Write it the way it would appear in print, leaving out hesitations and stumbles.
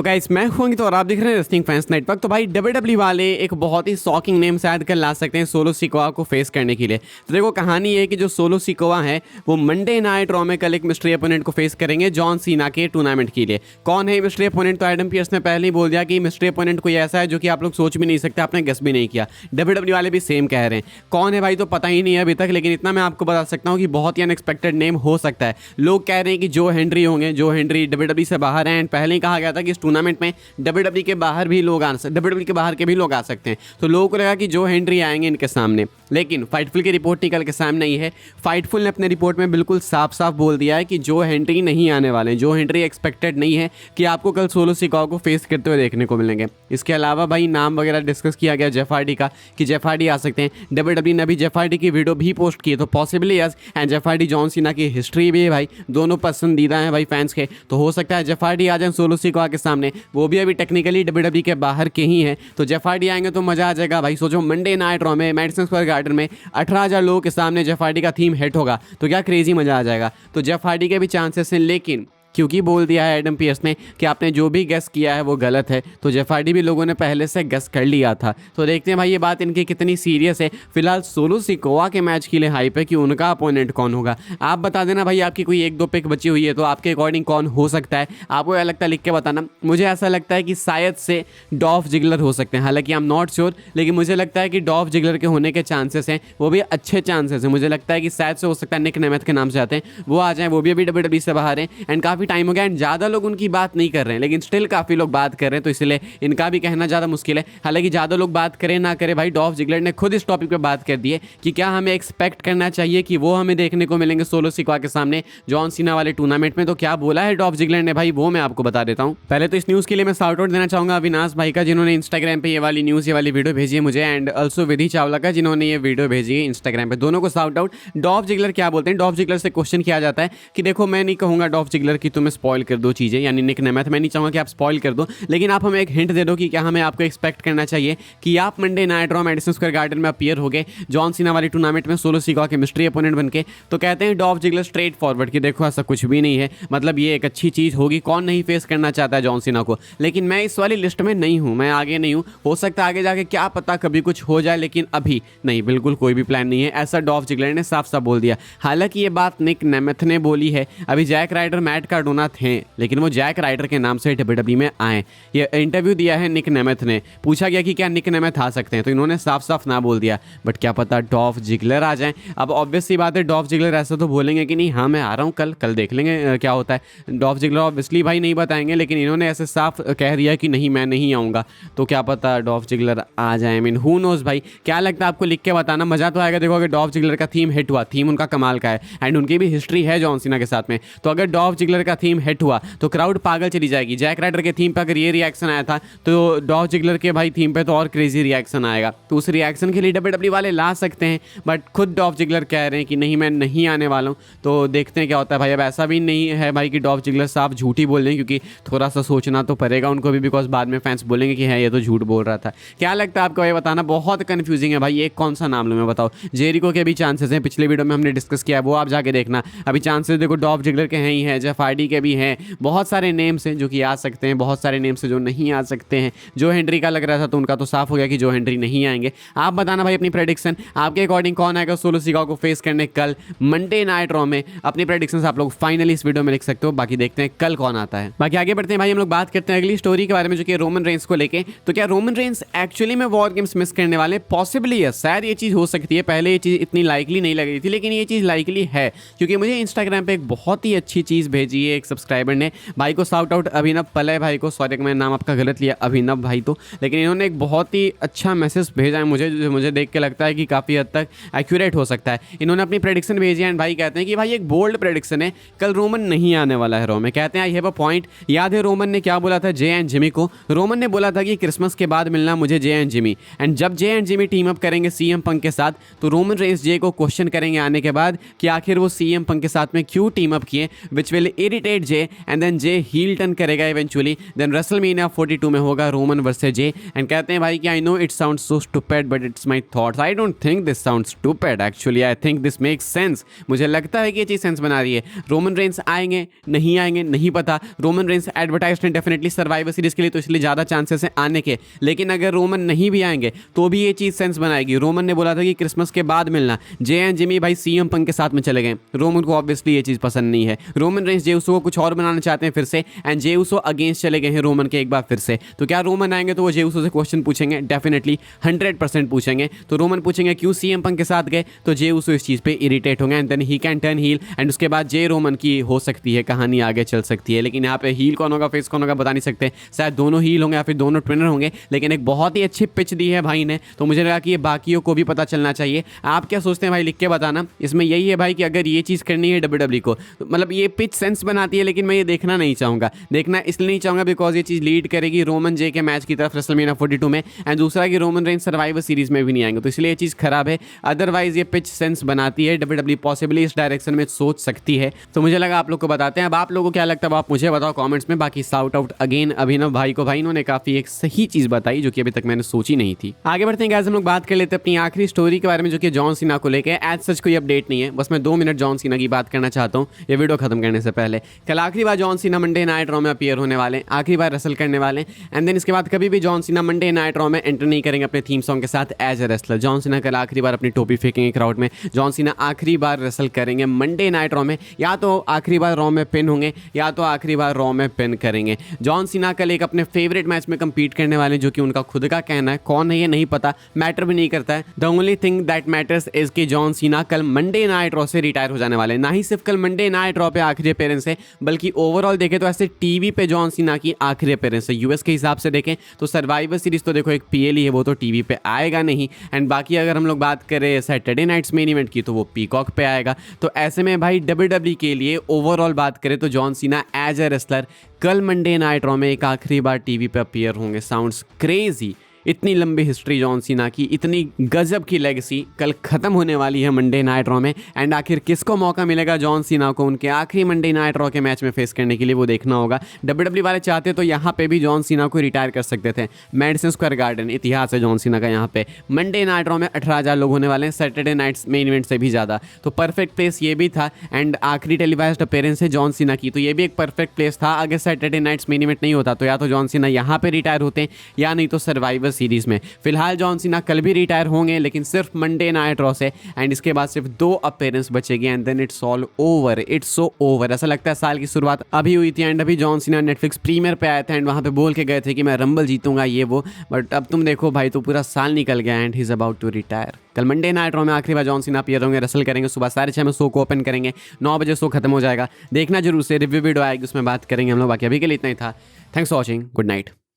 तो गाइस मैं हूं तो और आप देख रहे हैं रेसलिंग फैंस नेटवर्क। तो भाई डब्ल्यूडब्ल्यू वाले एक बहुत ही शॉकिंग नेम शायद कल ला सकते हैं सोलो सिकोआ को फेस करने के लिए। तो देखो कहानी है कि जो सोलो सिकोआ है वो मंडे नाइट रॉ में कल एक मिस्ट्री अपोनेंट को फेस करेंगे जॉन सीना के टूर्नामेंट के लिए। कौन है मिस्ट्री अपोनेंट? तो एडम पियर्स ने पहले ही बोल दिया कि मिस्ट्री अपोनेंट कोई ऐसा है जो कि आप लोग सोच भी नहीं सकते, आपने गेस भी नहीं किया। डब्ल्यूडब्ल्यू वाले भी सेम कह रहे हैं। कौन है भाई तो पता ही नहीं है अभी तक, लेकिन इतना मैं आपको बता सकता हूँ कि बहुत ही अनएक्सपेक्टेड नेम हो सकता है। लोग कह रहे हैं कि जो हेनरी होंगे, जो हेनरी डब्ल्यूडब्ल्यू से बाहर हैं। एंड पहले ही कहा गया था कि इस टूर्नामेंट में डब्ल्यूडब्ल्यू के बाहर भी लोग आ सकते, डब्ल्यूडब्ल्यू के बाहर के भी लोग आ सकते हैं। तो लोगों को लगा कि जो हेनरी आएंगे इनके सामने, लेकिन फाइटफुल की रिपोर्ट निकल के सामने नहीं है। फाइटफुल ने अपने रिपोर्ट में बिल्कुल साफ साफ बोल दिया है कि जो हेनरी नहीं आने वाले हैं, जो हेनरी एक्सपेक्टेड नहीं है कि आपको कल सोलो सिकोआ को फेस करते हुए देखने को मिलेंगे। इसके अलावा भाई नाम वगैरह डिस्कस किया गया जेफ हार्डी का कि जेफ हार्डी आ सकते हैं। डब्ल्यूडब्ल्यू ने अभी जेफ हार्डी की वीडियो भी पोस्ट की है, तो possibly yes. And Jeff Hardy John Cena की हिस्ट्री भी है भाई, दोनों पसंदीदा हैं भाई फैंस के। तो हो सकता है जेफ हार्डी आ जाए सोलो सिकोआ के सामने, वो भी अभी टेक्निकली डब्ल्यूडब्ल्यू के बाहर के ही हैं। तो जेफ हार्डी आएंगे तो मजा आ जाएगा भाई। सोचो मंडे नाइट रॉ में मैडिसन स्क्वायर गार्डन में 18,000 लोगों के सामने जेफ हार्डी का थीम हिट होगा तो क्या क्रेजी मजा आ जाएगा। तो जेफ हार्डी के भी चांसेस हैं, लेकिन क्योंकि बोल दिया है एडम पियर्स ने कि आपने जो भी गेस किया है वो गलत है, तो जेफ हार्डी भी लोगों ने पहले से गेस कर लिया था। तो देखते हैं भाई ये बात इनकी कितनी सीरियस है। फिलहाल सोलो सिकोआ के मैच के लिए हाइप है कि उनका अपोनेंट कौन होगा। आप बता देना भाई, आपकी कोई एक दो पिक बची हुई है तो आपके अकॉर्डिंग कौन हो सकता है, आपको क्या लगता है लिख के बताना। मुझे ऐसा लगता है कि शायद से डॉल्फ जिगलर हो सकते हैं, हालांकि आई एम नॉट श्योर, लेकिन मुझे लगता है कि डॉल्फ जिगलर के होने के चांसेस हैं, वो भी अच्छे चांसेस हैं। मुझे लगता है कि शायद से हो सकता है निक नेमेथ के नाम से आते हैं वो आ जाए, वो भी अभी डब्ल्यूडब्ल्यू से बाहर हैं। एंड काफ़ी टाइम हो गया एंड ज़्यादा लोग उनकी बात नहीं कर रहे हैं, लेकिन स्टिल काफ़ी लोग बात कर रहे हैं, तो इसलिए इनका भी कहना ज़्यादा मुश्किल है। हालांकि ज़्यादा लोग बात करें ना करें भाई, डॉल्फ जिगलर ने खुद इस टॉपिक पे बात कर दी है कि क्या हमें एक्सपेक्ट करना चाहिए कि वो हमें देखने को मिलेंगे सोलो सिकोआ के सामने जॉन सीना वाले टूर्नामेंट में। तो क्या बोला है डॉल्फ जिगलर ने भाई, वो मैं आपको बता देता हूँ। पहले तो इस न्यूज़ के लिए मैं शाउट आउट देना चाहूँगा अविनाश भाई का, जिन्होंने इंस्टाग्राम पे ये वाली न्यूज़, ये वाली वीडियो भेजी है मुझे। एंड ऑल्सो विधि चावला का, जिन्होंने ये वीडियो भेजी है इंस्टाग्राम पे। दोनों को शाउट आउट। डॉल्फ जिगलर क्या बोलते हैं, डॉल्फ जिगलर से क्वेश्चन किया जाता है कि देखो मैं नहीं कहूँगा डॉल्फ जिगलर की तुम्हें स्पॉइल कर दो चीज़ें, यानी निक नेमेथ मैं नहीं चाहूँगा कि आप स्पॉइल कर दो, लेकिन आप हमें एक हिंट दे दो कि क्या हमें आपको एक्सपेक्ट करना चाहिए कि आप Monday night raw Madison Square garden में अपीयर हो गए जॉन सीना वाली टूर्नामेंट में सोलो सिकोआ के मिस्ट्री अपोनेंट बनके। तो कहते हैं डॉल्फ जिगलर स्ट्रेट फॉरवर्ड कि देखो ऐसा कुछ भी नहीं है, मतलब ये एक अच्छी चीज़ होगी, कौन नहीं फेस करना चाहता है जॉन सीना को, लेकिन मैं इस वाली लिस्ट में नहीं हूँ, मैं आगे नहीं हूँ। हो सकता है आगे जाके क्या पता कभी कुछ हो जाए, लेकिन अभी नहीं, बिल्कुल कोई भी प्लान नहीं है, ऐसा डॉल्फ जिगलर ने साफ साफ बोल दिया। हालांकि ये बात निक नेमेथ ने बोली है। अभी जैक राइडर मैट कार्डोना थे, लेकिन वो जैक राइडर के नाम से डब्ल्यूडब्ल्यू में आए। ये इंटरव्यू दिया है निक नेमेथ ने, पूछा गया कि क्या निक नेमेथ आ सकते हैं, तो इन्होंने साफ साफ ना बोल दिया। बट क्या पता डॉल्फ जिगलर आ जाएं। अब ऑब्वियस सी बात है डॉल्फ जिगलर ऐसा तो बोलेंगे कि नहीं हाँ मैं आ रहा हूँ कल देख लेंगे क्या होता है। डॉल्फ जिगलर ऑब्वियसली भाई नहीं बताएंगे, लेकिन इन्होंने ऐसे साफ कह दिया कि नहीं मैं नहीं आऊँगा, तो क्या पता डॉल्फ जिगलर आ जाए। आई मीन हू नोज भाई, क्या लगता है आपको लिख के बताना, मजा तो आएगा। देखो अगर डॉल्फ जिगलर का थीम हिट हुआ, थीम उनका कमाल का है एंड उनकी भी हिस्ट्री है जॉन सीना के साथ में, तो अगर डॉल्फ जिगलर का थीम हिट हुआ तो क्राउड पागल चली जाएगी। जैक राइडर के थीम पर अगर ये रिएक्शन आया था तो डॉल्फ जिगलर के भाई थीम पे तो और क्रेजी रिएक्शन आएगा। तो उस रिएक्शन के लिए डब्ल्यूडब्ल्यू वाले ला सकते हैं, बट खुद डॉल्फ जिगलर कह रहे हैं कि नहीं मैं नहीं आने वाला हूँ। तो देखते हैं क्या होता है भाई। अब ऐसा भी नहीं है भाई कि डॉल्फ जिगलर साफ झूठ ही बोल रहे हैं, क्योंकि थोड़ा सा सोचना तो पड़ेगा उनको भी, बिकॉज बाद में फैंस बोलेंगे कि है ये तो झूठ बोल रहा था। क्या लगता है आपको ये बताना, बहुत कंफ्यूजिंग है भाई। एक कौन सा नाम लो मैं बताओ। जेरिको के भी चांसेस हैं, पिछले वीडियो में हमने डिस्कस किया है, वो आप जाके देखना। अभी चांसेस देखो डॉल्फ जिगलर के हैं ही हैं, जेफ हार्डी के भी हैं, बहुत सारे नेम्स हैं जो कि आ सकते हैं, बहुत सारे नेम्स हैं जो नहीं आ सकते हैं। जो हेनरी का लग रहा था तो उनका तो साफ हो गया कि जो हेनरी नहीं आएंगे। आप बताना भाई अपनी प्रेडिक्शन, आपके अकॉर्डिंग कौन आएगा सोलो सिकोआ को फेस करने कल मंडे नाइट रॉ में। अपनी प्रेडिक्शंस आप लोग फाइनली इस वीडियो में लिख सकते हो। बाकी देखते हैं कल कौन आता है। बाकी आगे बढ़ते हैं भाई, हम लोग बात करते हैं अगली स्टोरी के बारे में जो कि रोमन रेंस को लेके। तो क्या रोमन रेंस एक्चुअली में वॉर गेम्स मिस करने वाले? पॉसिबली है, शायद ये चीज़ हो सकती है। पहले ये चीज़ इतनी लाइकली नहीं लग रही थी, लेकिन ये चीज़ लाइकली है, क्योंकि मुझे इंस्टाग्राम पे एक बहुत ही अच्छी चीज़ भेजी है एक सब्सक्राइबर ने। भाई को शाउट आउट, अभिनव पलय भाई को, सॉरी मैं नाम आपका गलत लिया, अभिनव भाई तो, लेकिन इन्होंने एक बहुत ही अच्छा मैसेज भेजा है मुझे, जो मुझे देख के लगता है कि काफ़ी हद तक एक्यूरेट हो सकता है। इन्होंने अपनी प्रेडिक्शन भेजी है एंड भाई कहते हैं कि भाई एक बोल्ड प्रेडिक्शन है, कल रोमन नहीं आने वाला है रॉ में। कहते हैं आई हैव अ पॉइंट। याद है रोमन ने क्या बोला था जे एंड जिमी को? रोमन ने बोला था कि क्रिसमस के बाद मिलना मुझे जे एंड जिमी, एंड जब जे एंड जिमी टीम अप करेंगे सीएम पंक के साथ, तो रोमन रेंस जे को क्वेश्चन करेंगे आने के बाद कि आखिर वो सीएम पंक के साथ में क्यों टीम अप किए, which will irritate J and then J heel turn करेगा इवेंचुअली, देन रेसलमेनिया 42 में होगा रोमन वर्सेस जे। एंड कहते हैं भाई कि I know it sounds so stupid but it's my thoughts, I don't think this sounds stupid actually, I think this makes sense. मुझे लगता है कि ये चीज़ सेंस बना रही है। रोमन रेंस आएंगे नहीं पता। रोमन रेंस एडवर्टाइज्ड हैं डेफिनेटली सर्वाइवर सीरीज के लिए, तो इसलिए ज़्यादा चांसेस हैं आने के। लेकिन अगर रोमन नहीं भी आएंगे तो भी ये चीज़ सेंस बनाएगी। रोमन ने बोला था कि क्रिसमस के बाद मिलना, जे एंड जिमी भाई सीएम पंक के साथ में चले गए। रोमन को ऑब्वियसली ये चीज़ पसंद नहीं है। रोमन रेंस जे उसो को कुछ और बनाना चाहते हैं फिर से, एंड जे उसो अगेंस्ट चले गए हैं रोमन के एक बार फिर से। तो क्या रोमन आएंगे तो वो जे उसो से क्वेश्चन पूछेंगे? डेफिनेटली 100% पूछेंगे। तो रोमन पूछेंगे क्यों सीएम पंक के साथ गए, तो जे उसो इस चीज़ पे इरिटेट होंगे and then he can turn heel, and उसके बाद जे रोमन की हो सकती है कहानी आगे चल सकती है। लेकिन यहाँ पे हील कौन होगा फेस कौन होगा बता नहीं सकते, शायद दोनों हील होंगे या फिर दोनों ट्विनर होंगे। लेकिन एक बहुत ही अच्छी पिच दी है भाई ने, तो मुझे लगा कि ये बाकियों को भी पता चलना चाहिए। आप क्या सोचते हैं भाई, लिख के बताना। इसमें यही है भाई कि अगर ये चीज़ करनी है WWE को, तो मतलब ये पिच सेंस बनाती है, लेकिन मैं ये देखना नहीं चाहूँगा। देखना इसलिए नहीं चाहूँगा बिकॉज ये चीज़ लीड करेगी रोमन जे के मैच की तरफ रेसलमेनिया 42 में, एंड दूसरा कि रोमन रेंस सर्वाइवर सीरीज में भी नहीं आएंगे, तो इसलिए ये चीज़ खराब है। अदरवाइज ये पिच सेंस बनाती है, WWE पॉसिबली इस डायरेक्शन में सोच सकती है। तो मुझे लगा आप लोग को बताते हैं। अब आप लोगों को क्या लगता है आप मुझे बताओ कमेंट्स में। बाकी शाउट आउट अगेन अभिनव भाई को, भाई इन्होंने काफ़ी एक सही चीज़ बताई जो कि अभी तक मैंने सोची नहीं थी। आगे बढ़ते हैं गाइस, हम लोग बात कर लेते हैं अपनी आखिरी स्टोरी के बारे में जो कि जॉन सीना को लेकर। एज सच कोई अपडेट नहीं है, बस मैं 2 मिनट जॉन सीना की बात करना चाहता हूँ ये वीडियो खत्म करने से पहले। कल आखिरी बार John Cena Monday night Raw में अपीयर होने वाले, आखिरी बार रेसल करने वाले, एंड देन इसके बाद कभी भी John Cena Monday night Raw में एंटर नहीं करेंगे अपने थीम सॉन्ग के साथ as a wrestler. John Cena कल आखिरी बार अपनी टोपी फेंकेंगे क्राउड में। जॉन सीना आखिरी बार रेसल करेंगे मंडे नाइट रॉ में, या तो आखिरी बार रॉ में पिन होंगे या तो आखिरी बार रॉ में पिन करेंगे। जॉन सीना कल एक अपने फेवरेट मैच में compete करने वाले, जो कि उनका खुद का कहना है। कौन है ये नहीं पता, मैटर भी नहीं करता है। The only thing that matters is कि जॉन सीना कल मंडे नाइट रॉ से रिटायर हो जाने वाले। ना ही सिर्फ कल मंडे नाइट रॉ पे आखिरी अपीयरेंस है, बल्कि ओवरऑल देखें तो ऐसे टीवी पे जॉन सीना की आखिरी अपीयरेंस है। यूएस के हिसाब से देखें तो सर्वाइवर सीरीज तो देखो एक पीएल ही है, वो तो टीवी पे आएगा नहीं। एंड बाकी अगर हम लोग बात करें सैटरडे नाइट्स मेन इवेंट की, तो वो पीकॉक पे आएगा। तो ऐसे में भाई WWE के लिए ओवरऑल बात करें तो John Cena as a wrestler कल मंडे नाइट रॉ में एक आखिरी बार टीवी पे अपीयर होंगे। Sounds crazy. इतनी लंबी हिस्ट्री जॉन सीना की, इतनी गजब की लेगेसी कल खत्म होने वाली है मंडे नाइट रॉ में। एंड आखिर किसको मौका मिलेगा जॉन सीना को उनके आखिरी मंडे नाइट रॉ के मैच में फेस करने के लिए, वो देखना होगा। WWE वाले चाहते तो यहाँ पे भी जॉन सीना को रिटायर कर सकते थे। मैडिसन स्क्वायर गार्डन इतिहास है जॉन सीना का, यहाँ पे मंडे नाइट रॉ में 18,000 लोग होने वाले हैं, सैटरडे नाइट्स मेन इवेंट से भी ज़्यादा। तो परफेक्ट प्लेस ये भी था। एंड आखिरी टेलीवाइज्ड अपीयरेंस है जॉन सीना की, तो ये भी एक परफेक्ट प्लेस था। अगर सैटरडे नाइट्स मेन इवेंट नहीं होता तो या तो जॉन सीना यहाँ पे रिटायर होते या नहीं तो सर्वाइवर सीरीज में। फिलहाल जॉन सीना कल भी रिटायर होंगे, लेकिन सिर्फ मंडे नाइट रॉ से। एंड इसके बाद सिर्फ 2 अपीयरेंस बचेगी and then it's all over. It's so over. ऐसा लगता है साल की शुरुआत अभी हुई थी। एंड अभी जॉन सीना नेटफ्लिक्स प्रीमियर पे आए थे एंड वहाँ पे बोल के गए थे कि मैं रंबल जीतूंगा ये वो, बट अब तुम देखो भाई तो पूरा साल निकल गया and he is about to retire. कल मंडे नाइट रॉ में आखिरी बार जॉन सीना अपीयर होंगे, रेसल करेंगे। सुबह 6:30 में शो को ओपन करेंगे, 9 बजे शो खत्म हो जाएगा। देखना जरूर से, रिव्यू वीडियो आएगी उसमें बात करेंगे हम लोग। बाकी अभी के लिए इतना ही था। Thanks for watching, good night.